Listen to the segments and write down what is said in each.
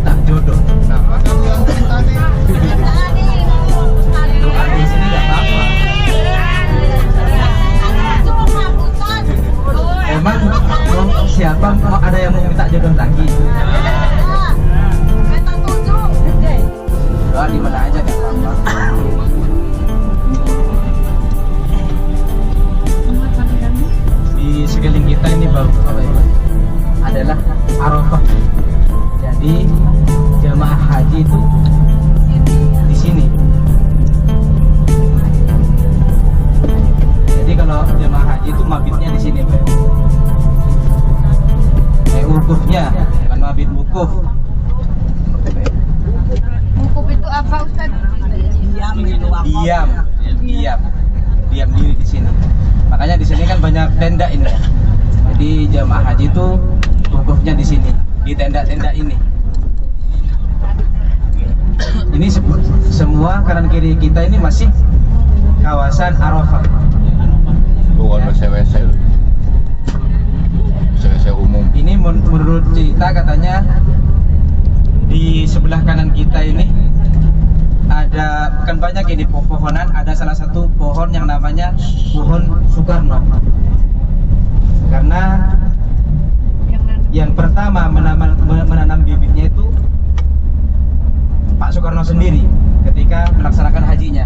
minta jodoh. Nah, maka doa di sini nggak apa-apa. Emang siapa mau ada yang mau minta jodoh lagi? Doa di mana aja nggak apa-apa. Di sekeliling kita ini Bapak Ibu adalah Arafah. Jadi jamaah haji itu di sini. Jadi kalau jamaah haji itu mabitnya di sini, Pak. Wukufnya, bukan mabit wukuf. Wukuf itu apa Ustaz? Diam diri di sini. Makanya di sini kan banyak tenda ini. Jadi jamaah haji itu wukufnya di sini, di tenda-tenda ini. Ini semua kanan kiri kita ini masih kawasan Arafah. Bukan WC umum. Ini menurut cerita katanya di sebelah kanan kita ini ada, bukan banyak ini pepohonan, ada salah satu pohon yang namanya pohon Soekarno. Karena yang pertama menanam bibitnya itu Pak Soekarno sendiri ketika melaksanakan hajinya.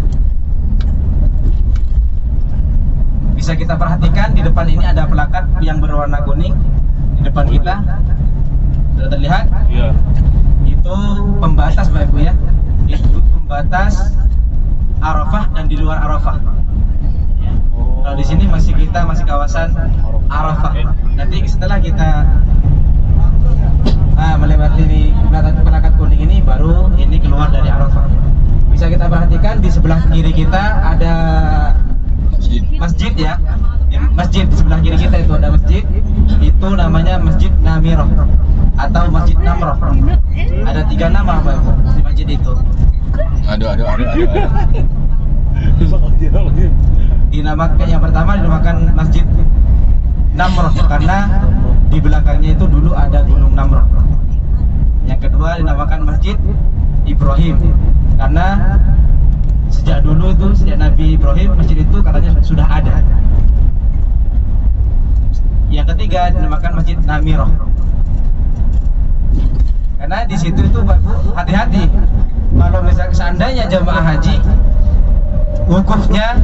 Bisa kita perhatikan di depan ini ada plakat yang berwarna kuning di depan kita. Sudah terlihat? Iya. Itu pembatas Bapak Ibu ya. Itu pembatas Arafah dan di luar Arafah. Kalau di sini kita masih kawasan Arafah. Nanti setelah kita melewati di plakat kuning ini, baru ini keluar dari Arafah. Bisa kita perhatikan di sebelah kiri kita ada masjid ya. Masjid di sebelah kiri kita itu ada masjid. Itu namanya Masjid Namirah atau Masjid Namroh. Ada 3 nama Bapak Ibu di masjid itu. Ada. Yang pertama dinamakan Masjid Namroh karena di belakangnya itu dulu ada Gunung Namroh. Yang kedua dinamakan Masjid Ibrahim karena sejak dulu itu, sejak Nabi Ibrahim, masjid itu katanya sudah ada. Yang ketiga dinamakan Masjid Namirah karena di situ itu hati-hati kalau misalnya seandainya jamaah haji wukufnya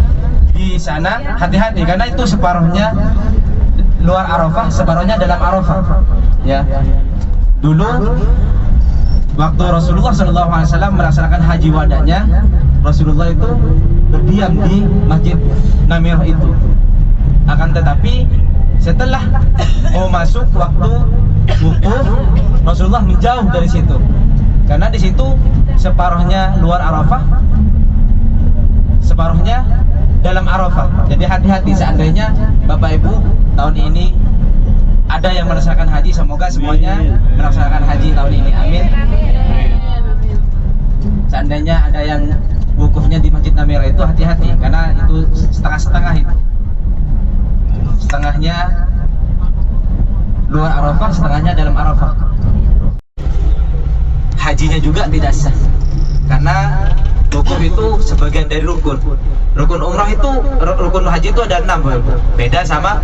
di sana, hati-hati karena itu separuhnya luar Arafah, separuhnya dalam Arafah. Ya, dulu waktu Rasulullah SAW melaksanakan haji wadahnya, Rasulullah itu berdiam di Masjid Namirah itu. Akan tetapi setelah mau masuk waktu wukuf, Rasulullah menjauh dari situ karena di situ separuhnya luar Arafah, separuhnya dalam Arafah. Jadi hati-hati seandainya Bapak Ibu tahun ini ada yang melaksanakan haji, semoga semuanya melaksanakan haji tahun ini, amin. Seandainya ada yang wukufnya di Masjid Namirah itu, hati-hati karena itu setengah-setengah itu. Setengahnya luar Arafah, setengahnya dalam Arafah. Hajinya juga tidak sah karena wukuf itu sebagian dari rukun. Rukun umrah itu, rukun haji itu ada 6, beda sama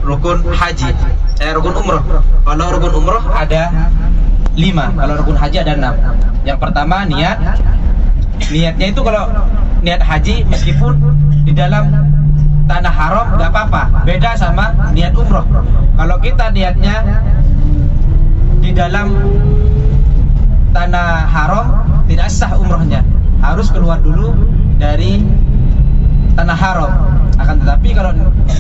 rukun haji, rukun umrah. Kalau rukun umrah ada 5, kalau rukun haji ada 6. Yang pertama niatnya itu kalau niat haji meskipun di dalam tanah haram nggak apa-apa, beda sama niat umroh. Kalau kita niatnya di dalam tanah haram tidak sah umrohnya, harus keluar dulu dari tanah haram. Akan tetapi kalau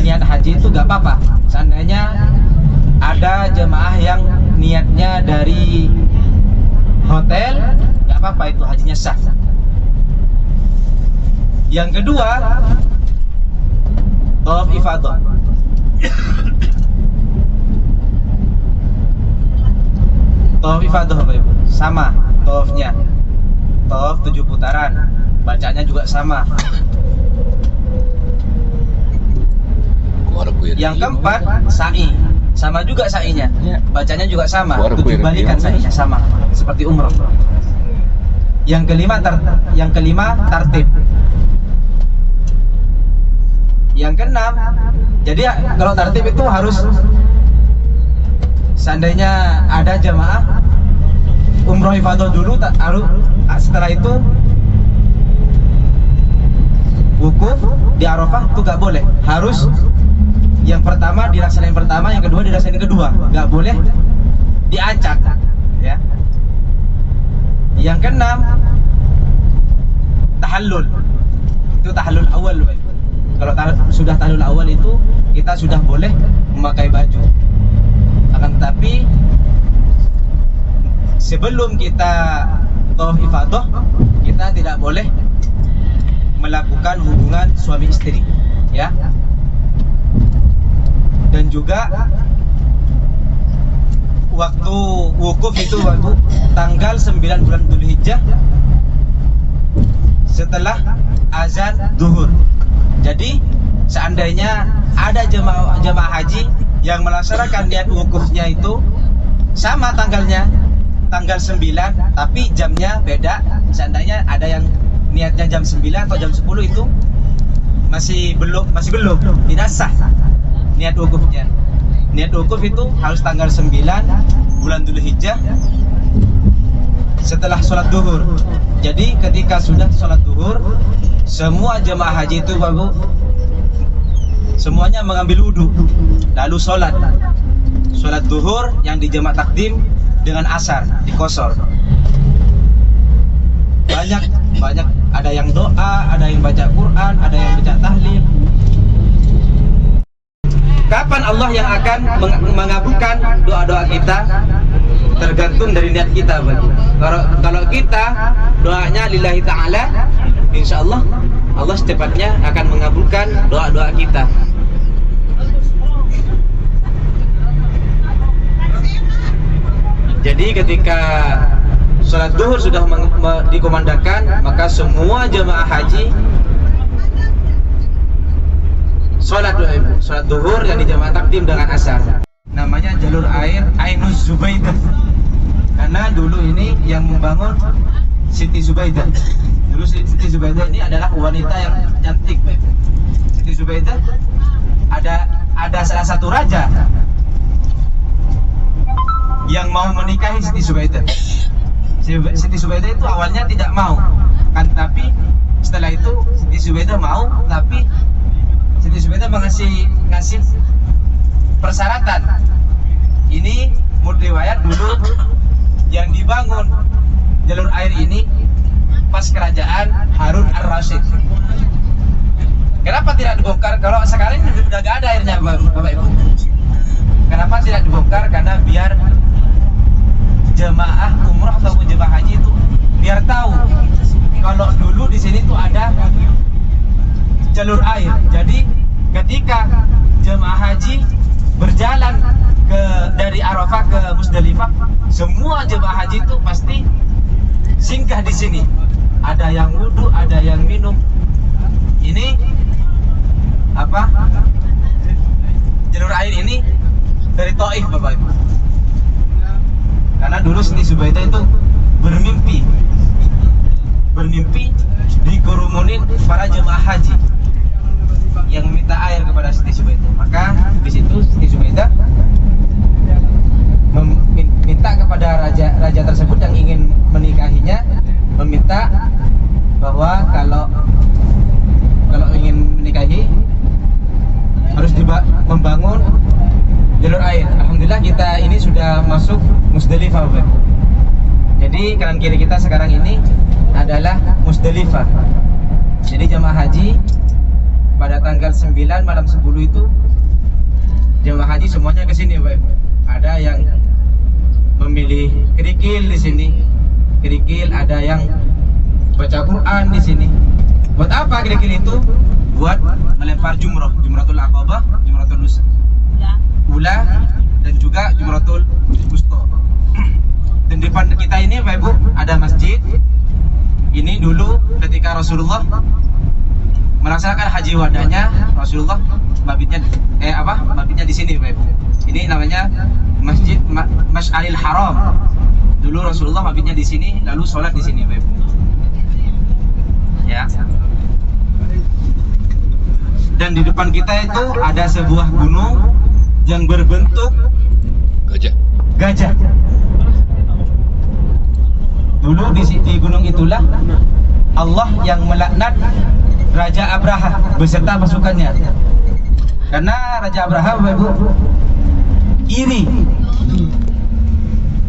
niat haji itu nggak apa-apa. Seandainya ada jemaah yang niatnya dari hotel, nggak apa-apa, itu hajinya sah. Yang kedua, tawaf ifadah. Tawaf ifadah Bapak Ibu, sama tawafnya. Tawaf 7 putaran, bacanya juga sama. Yang keempat, sa'i. Sama juga sa'inya, bacanya juga sama. 7 balikan sa'inya sama. seperti umrah. Yang kelima tartib. Yang keenam, jadi kalau tartib itu harus seandainya ada jamaah umroh ifadah dulu, setelah itu wukuf di Arafah itu gak boleh. Harus yang pertama dilaksanain pertama, yang kedua dilaksanain kedua. Gak boleh diacak, ya. Yang keenam tahallul. Itu tahallul awal. Kalau sudah tahallul awal itu kita sudah boleh memakai baju. Akan tetapi sebelum kita tawaf ifadah, kita tidak boleh melakukan hubungan suami istri, ya. Dan juga waktu wukuf itu waktu tanggal 9 bulan Dzulhijjah setelah azan zuhur. Jadi seandainya ada jemaah haji yang melaksanakan niat wukufnya itu sama tanggalnya, tanggal 9 tapi jamnya beda, seandainya ada yang niatnya jam 9 atau jam 10, itu masih belum tidak sah niat wukufnya. Niat wukuf itu harus tanggal 9 bulan Dzulhijjah setelah sholat duhur. Jadi ketika sudah sholat duhur, semua jemaah haji itu baru semuanya mengambil wudhu, lalu sholat duhur yang dijamak takdim dengan asar di qashar. Banyak ada yang doa, ada yang baca Quran, ada yang baca tahlil. Kapan Allah yang akan mengabulkan doa-doa kita? Tergantung dari niat kita, Bang. Kalau kita doanya lillahi ta'ala, insyaallah Allah secepatnya akan mengabulkan doa-doa kita. Jadi ketika sholat duhur sudah dikumandangkan, maka semua jemaah haji sholat duhur yang dijamak takdim dengan asar. Namanya jalur air Ainuz Zubaidah, karena dulu ini yang membangun Siti Zubaidah. Dulu Siti Zubaidah ini adalah wanita yang cantik. Siti Zubaidah ada salah satu raja yang mau menikahi Siti Zubaidah. Siti Zubaidah itu awalnya tidak mau, kan, tapi setelah itu Siti Zubaidah mau, tapi Siti Zubaidah ngasih persyaratan. Ini menurut riwayat dulu yang dibangun jalur air ini pas kerajaan Harun Ar-Rasyid. Kenapa tidak dibongkar? Kalau sekarang sudah gak ada airnya, Bapak Ibu. Kenapa tidak dibongkar? Karena biar jemaah umrah ataupun jemaah haji itu biar tahu kalau dulu di sini tuh ada jalur air. Jadi ketika jemaah haji berjalan dari Arafah ke Musdalifah, semua jemaah haji itu pasti singgah di sini. Ada yang wudhu, ada yang minum. Ini apa? Jalur air ini dari Taif, Bapak Ibu. Karena dulu Siti Zubaidah itu bermimpi dikerumunin para jemaah haji yang meminta air kepada Siti Zubaidah. Maka di situ Siti Zubaidah meminta kepada raja tersebut yang ingin menikahinya, meminta bahwa kalau ingin menikahi harus membangun jalur air. Alhamdulillah kita ini sudah masuk Musdalifah, Bapak. Jadi kanan kiri kita sekarang ini adalah Musdalifah. Jadi jemaah haji pada tanggal 9 malam 10 itu jemaah haji semuanya ke sini, Bapak. Ada yang memilih kerikil di sini. Kerikil, ada yang baca Quran di sini. Buat apa kerikil itu? Buat melempar jumratul aqabah, jumratul ula, dan juga jumratul wusta. Dan di depan kita ini, Bapak Ibu, ada masjid. Ini dulu ketika Rasulullah melaksanakan haji wadahnya, Rasulullah mabitnya di sini, Bapak Ibu. Ini namanya Masjid Masy'aril Haram. Dulu Rasulullah Allah mabitnya di sini, lalu sholat di sini, Bapak Ibu. Ya. Dan di depan kita itu ada sebuah gunung yang berbentuk gajah. Dulu di gunung itulah Allah yang melaknat Raja Abraha beserta pasukannya. Karena Raja Abraha, Bapak Ibu, iri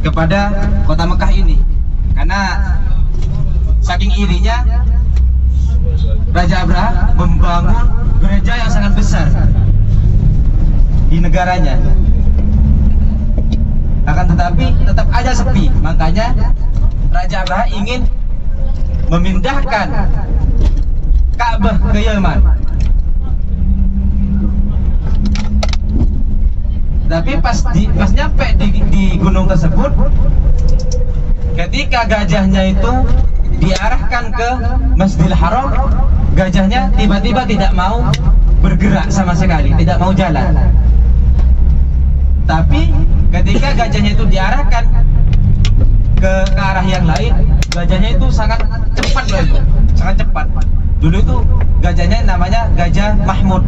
kepada kota Mekah ini. Karena saking irinya Raja Abraha membangun gereja yang sangat besar di negaranya. Akan tetapi tetap aja sepi. Makanya Raja Abraha ingin memindahkan Ka'bah ke Yaman. Tapi pas nyampe di gunung tersebut, ketika gajahnya itu diarahkan ke Masjidil Haram, gajahnya tiba-tiba tidak mau bergerak sama sekali, tidak mau jalan. Tapi ketika gajahnya itu diarahkan ke arah yang lain, gajahnya itu sangat cepat loh, sangat cepat. Dulu itu gajahnya namanya Gajah Mahmud.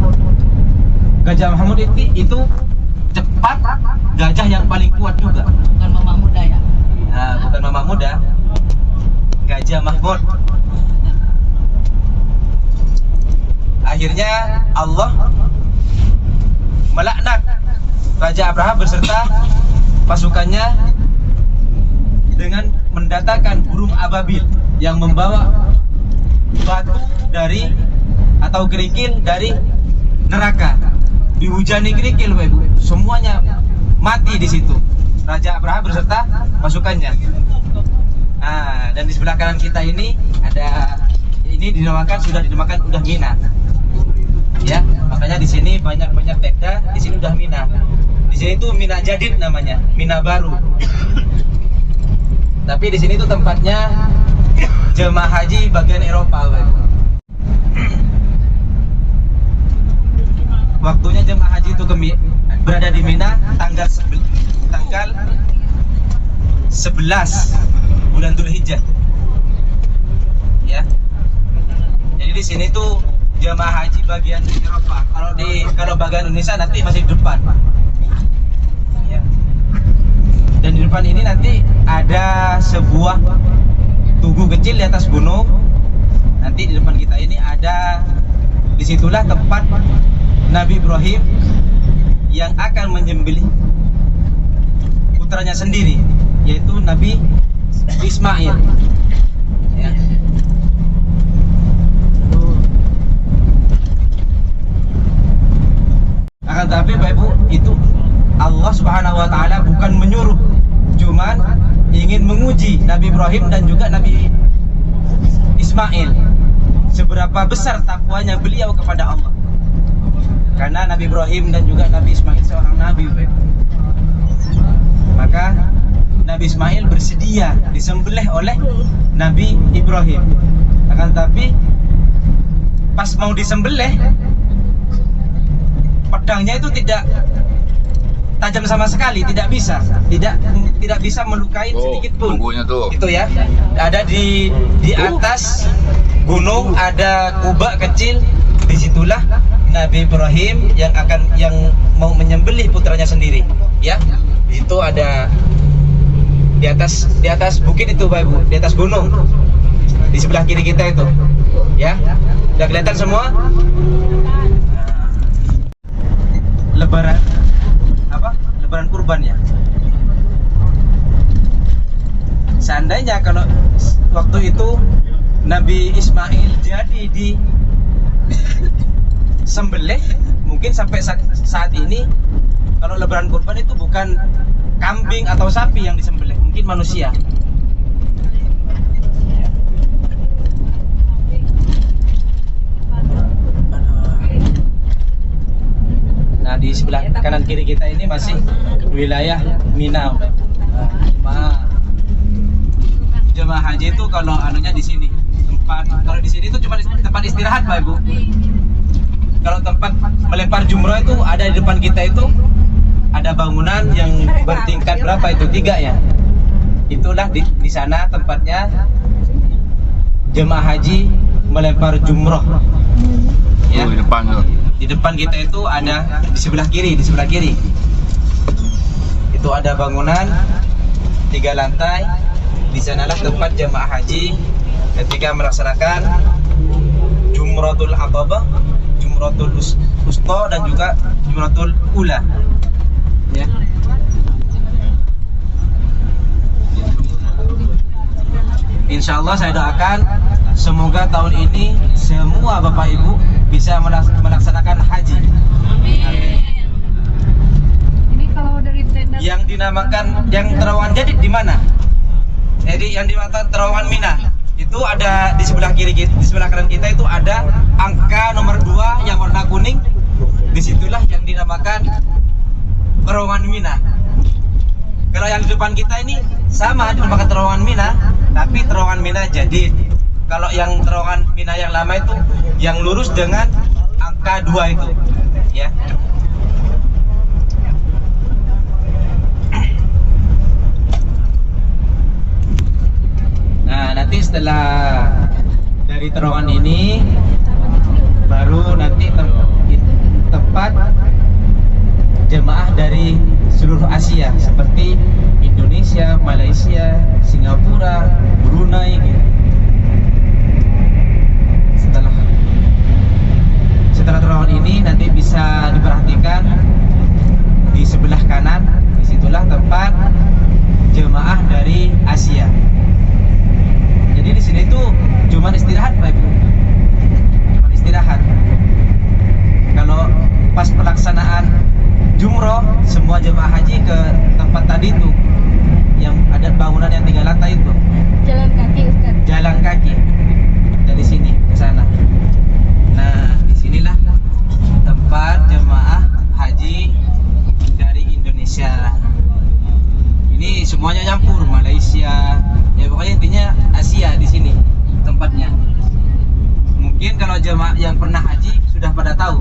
Gajah Mahmud itu cepat, gajah yang paling kuat juga. Bukan Mama Muda ya? Nah, bukan Mama Muda, Gajah Mahmud. Akhirnya Allah melaknat Raja Abraha beserta pasukannya dengan mendatangkan burung ababil yang membawa batu dari atau kerikil dari neraka. Dihujani kerikil, Bapak Ibu. Semuanya mati di situ. Raja Abraha beserta pasukannya. Nah, dan di sebelah kanan kita ini sudah dinamakan udah Mina. Ya, makanya di sini banyak tenda, di sini udah Mina. Di sini tuh Mina Jadid namanya, Mina baru. Tapi di sini tuh tempatnya jemaah haji bagian Eropa, Bapak Ibu. Waktunya jemaah haji itu berada di Mina tanggal 11 bulan Dzulhijjah. Ya. Jadi di sini tuh jemaah haji bagian Eropa. Kalau bagian Indonesia nanti masih di depan. Ya. Dan di depan ini nanti ada sebuah tugu kecil di atas gunung. Nanti di depan kita ini ada, disitulah tempat Nabi Ibrahim yang akan menyembelih putranya sendiri, yaitu Nabi Ismail. Ya. Akan tapi Bapak Ibu, itu Allah Subhanahu wa taala bukan menyuruh, cuman ingin menguji Nabi Ibrahim dan juga Nabi Ismail seberapa besar takwanya beliau kepada Allah. Karena Nabi Ibrahim dan juga Nabi Ismail seorang nabi, Bapak. Maka Nabi Ismail bersedia disembelih oleh Nabi Ibrahim. Akan tapi pas mau disembelih, pedangnya itu tidak tajam sama sekali, tidak bisa melukai sedikit pun. Tuh. Itu ya. Ada di atas gunung ada kubah kecil, disitulah Nabi Ibrahim yang mau menyembelih putranya sendiri. Ya. Itu ada di atas bukit itu, Bapak Ibu, di atas gunung. Di sebelah kiri kita itu. Ya. Udah kelihatan semua? Lebaran kurban ya. Seandainya kalau waktu itu Nabi Ismail jadi di sembelih, mungkin sampai saat ini kalau lebaran kurban itu bukan kambing atau sapi yang disembelih, mungkin manusia. Nah, di sebelah kanan kiri kita ini masih wilayah Mina. Jemaah haji itu kalau anunya di sini. Kalau di sini itu cuma tempat istirahat, Bapak Ibu. Kalau tempat melempar jumroh itu ada di depan kita itu, ada bangunan yang bertingkat berapa itu? 3 ya. itulah di sana tempatnya jemaah haji melempar jumroh. Ya. Tuh, di depan tuh. Di depan kita itu ada di sebelah kiri, itu ada bangunan 3 lantai. Di sanalah tempat jemaah haji ketika melaksanakan Jumratul Aqabah, Jumratul Wusta dan juga Jumratul Ula. Ya. Insya Allah saya doakan semoga tahun ini semua Bapak Ibu bisa melaksanakan haji. Ini kalau dari tenda Yang dinamakan yang terowongan jadi di mana? Jadi yang dinamakan terowongan Mina itu ada di sebelah kiri kita, di sebelah kanan kita itu ada angka nomor 2 yang warna kuning. Disitulah yang dinamakan terowongan Mina. Kalau yang di depan kita ini sama dinamakan terowongan Mina, tapi terowongan Mina jadi. Kalau yang terowongan Mina yang lama itu yang lurus dengan angka 2 itu, ya. Nah, nanti setelah dari terowongan ini baru nanti tempat jemaah dari seluruh Asia seperti Indonesia, Malaysia, Singapura, Brunei gitu. Setelah terowongan ini nanti bisa diperhatikan di sebelah kanan, disitulah tempat jemaah dari Asia. Jadi di sini tuh cuma istirahat, Pak Ibu. Cuma istirahat. Kalau pas pelaksanaan jumroh, semua jemaah haji ke tempat tadi tuh yang ada bangunan yang 3 lantai itu. jalan kaki Ustaz. Jalan kaki dari sini ke sana. Nah, disinilah tempat jemaah haji dari Indonesia. Ini semuanya nyampur, Malaysia, ya pokoknya intinya Asia di sini tempatnya. Mungkin kalau jemaah yang pernah haji sudah pada tahu.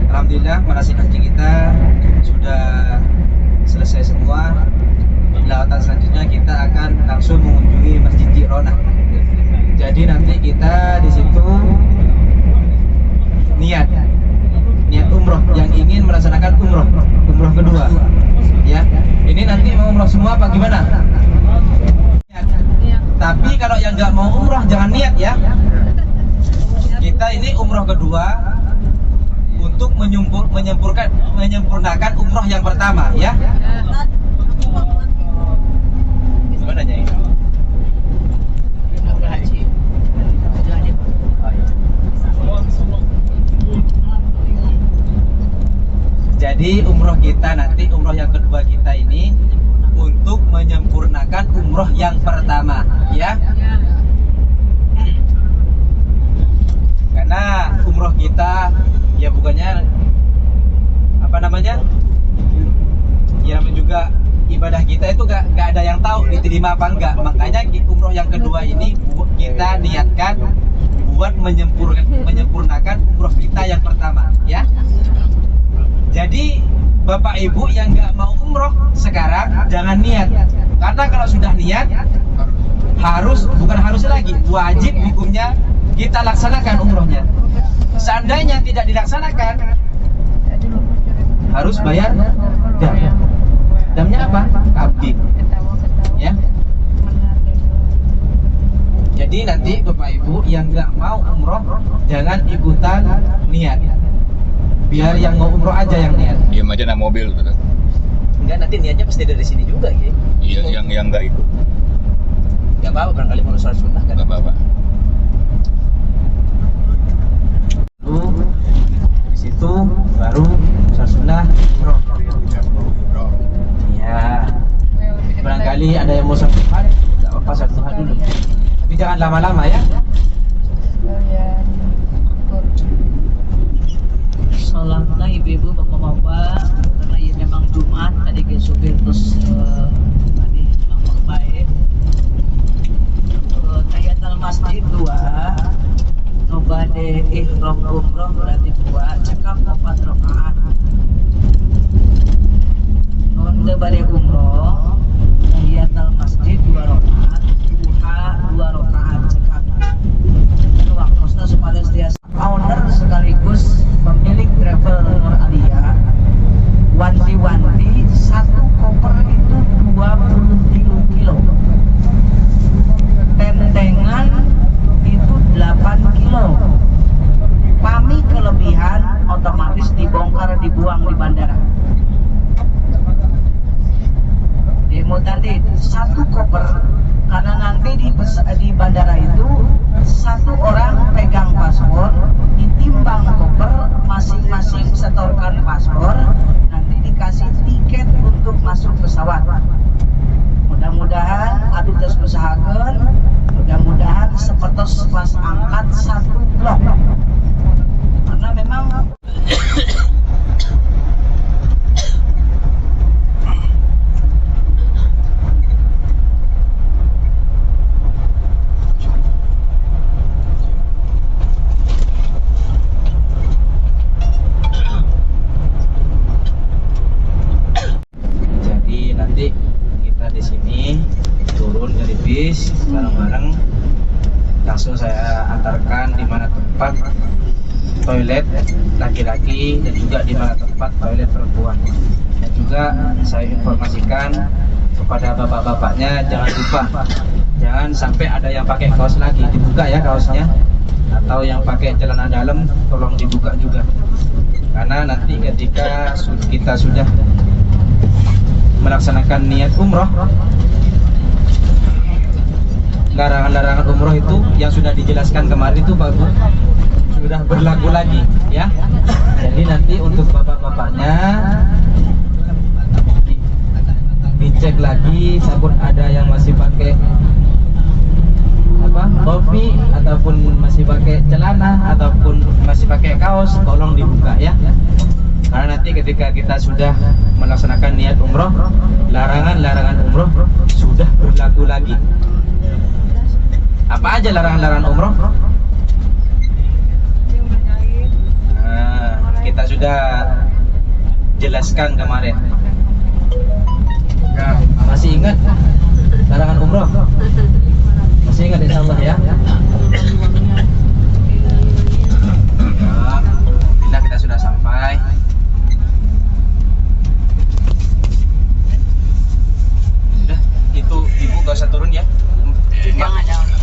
Alhamdulillah manasik haji kita sudah selesai semua. Lawatan selanjutnya kita akan langsung mengunjungi Masjid Jironah. Jadi nanti kita di situ niat umroh yang ingin melaksanakan umroh kedua. Ya, ini nanti mau umroh semua apa gimana? Iya. Tapi kalau yang nggak mau umroh jangan niat ya. Kita ini umroh kedua untuk menyempurnakan umroh yang pertama ya. Gimana Nyai? Jadi umroh kita nanti, umroh yang kedua kita ini untuk menyempurnakan umroh yang pertama ya. Karena umroh kita ya bukannya apa namanya, ya juga ibadah kita itu gak ada yang tahu diterima apa enggak. Makanya umroh yang kedua ini kita niatkan buat menyempurnakan umroh kita yang pertama ya. Jadi Bapak Ibu yang nggak mau umroh sekarang jangan niat, karena kalau sudah niat bukan harus lagi, wajib hukumnya kita laksanakan umrohnya. Seandainya tidak dilaksanakan harus bayar dam. Damnya apa? Kabdi. Ya. Jadi nanti Bapak Ibu yang nggak mau umroh jangan ikutan niat. Biar yang mau umroh aja yang niat. Iya aja naik mobil gitu. Enggak, nanti niatnya pasti dari sini juga ya. Iya, yang enggak ikut. Enggak apa-apa, barangkali mau sholat sunnah kan. Enggak apa-apa. Di situ baru sholat sunnah umroh. Iya. Barangkali ada yang mau sholat duha, enggak apa-apa sholat duha dulu. Tapi jangan lama-lama ya. Salamlah ibu-ibu, bapak-bapak, karena ini memang Jumat tadi ke supir terus tadi memang baik umroh berarti 2 cekap 4 rakaat. Nonton balik umroh tahiyatul masjid 2 rakaat, duha 2 rakaat cekap. Dan waktunya supaya dia owner sekaligus pemilik travel Nur Alia wanti-wanti satu koper itu 23 kilo, tendengan itu 8 kilo. Pami kelebihan otomatis dibongkar dibuang di bandara. Demo tadi satu koper, karena nanti di bandara itu satu orang pegang paspor, ditimbang koper, masing-masing setorkan paspor, nanti dikasih tiket untuk masuk pesawat. Mudah-mudahan adu terus usahakan, mudah-mudahan seperti pas angkat satu blok, karena memang nanti kita di sini turun dari bis bareng-bareng, langsung saya antarkan di mana tempat toilet laki-laki dan juga di mana tempat toilet perempuan. Dan juga saya informasikan kepada bapak-bapaknya, jangan lupa jangan sampai ada yang pakai kaos lagi, dibuka ya kaosnya, atau yang pakai celana dalam tolong dibuka juga, karena nanti ketika kita sudah melaksanakan niat umroh, larangan-larangan umroh itu yang sudah dijelaskan kemarin itu Pak Bu sudah berlaku lagi ya. Jadi nanti untuk bapak-bapaknya dicek lagi, sabun ada yang masih pakai topi ataupun masih pakai celana ataupun masih pakai kaos, tolong dibuka ya. Karena nanti ketika kita sudah melaksanakan niat umroh, larangan-larangan umroh sudah berlaku lagi. Apa aja larangan-larangan umroh? Nah, kita sudah jelaskan kemarin. Masih ingat larangan umroh? Masih ingat insya Allah ya? Alhamdulillah kita sudah sampai. Itu ibu gak usah turun ya. jangan